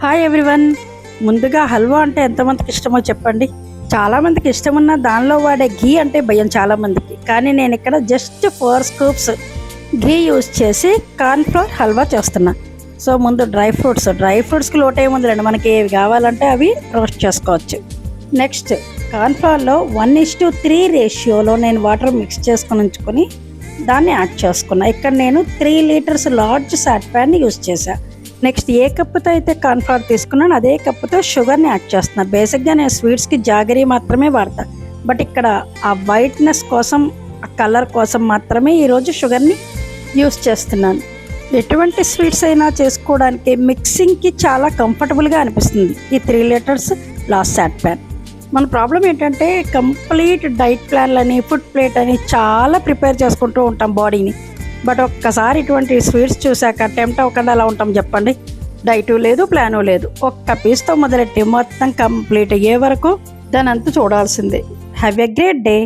Hi everyone. ముందుగా హల్వా అంటే ఎంతమందికి ఇష్టమో చెప్పండి. చాలామందికి ఇష్టమున్న దానిలో వాడే ఘీ అంటే భయం చాలామందికి. కానీ నేను ఇక్కడ జస్ట్ 4 స్కూప్స్ ఘీ యూజ్ చేసి కార్న్‌ఫ్లోర్ హల్వా చేస్తున్నా. సో ముందు డ్రై ఫ్రూట్స్కి లోటు ఏముందిలేండి, మనకి ఏవి కావాలంటే అవి రోస్ట్ చేసుకోవచ్చు. నెక్స్ట్ కార్న్‌ఫ్లోర్లో 1:3 రేషియోలో నేను వాటర్ మిక్స్ చేసుకొని ఉంచుకొని దాన్ని యాడ్ చేసుకున్నా. ఇక్కడ నేను 3 లీటర్స్ లార్జ్ సాట్ ప్యాన్ యూజ్ చేశాను. నెక్స్ట్ ఏ కప్పుతో అయితే కార్న్‌ఫ్లోర్ తీసుకున్నాను అదే కప్పుతో షుగర్ని యాడ్ చేస్తున్నాను. బేసిక్గా నేను స్వీట్స్కి జాగరీ మాత్రమే వాడతా, బట్ ఇక్కడ ఆ వైట్నెస్ కోసం, ఆ కలర్ కోసం మాత్రమే ఈరోజు షుగర్ని యూస్ చేస్తున్నాను. ఎటువంటి స్వీట్స్ అయినా చేసుకోవడానికి మిక్సింగ్కి చాలా కంఫర్టబుల్గా అనిపిస్తుంది ఈ 3 లీటర్స్ లాస్ట్ సాట్ ప్యాన్. మన ప్రాబ్లం ఏంటంటే కంప్లీట్ డైట్ ప్లాన్లని, ఫుడ్ ప్లేట్ అని చాలా ప్రిపేర్ చేసుకుంటూ ఉంటాం బాడీని. బట్ ఒక్కసారి ఇటువంటి స్వీట్స్ చూశాక టెంప్ట్ అవ్వకుండా ఎలా ఉంటాం చెప్పండి. డైటు లేదు, ప్లాను లేదు. ఒక్క పీస్తో మొదలెట్టి మొత్తం కంప్లీట్ అయ్యే వరకు దాని అంతా చూడాల్సిందే. Have a great day.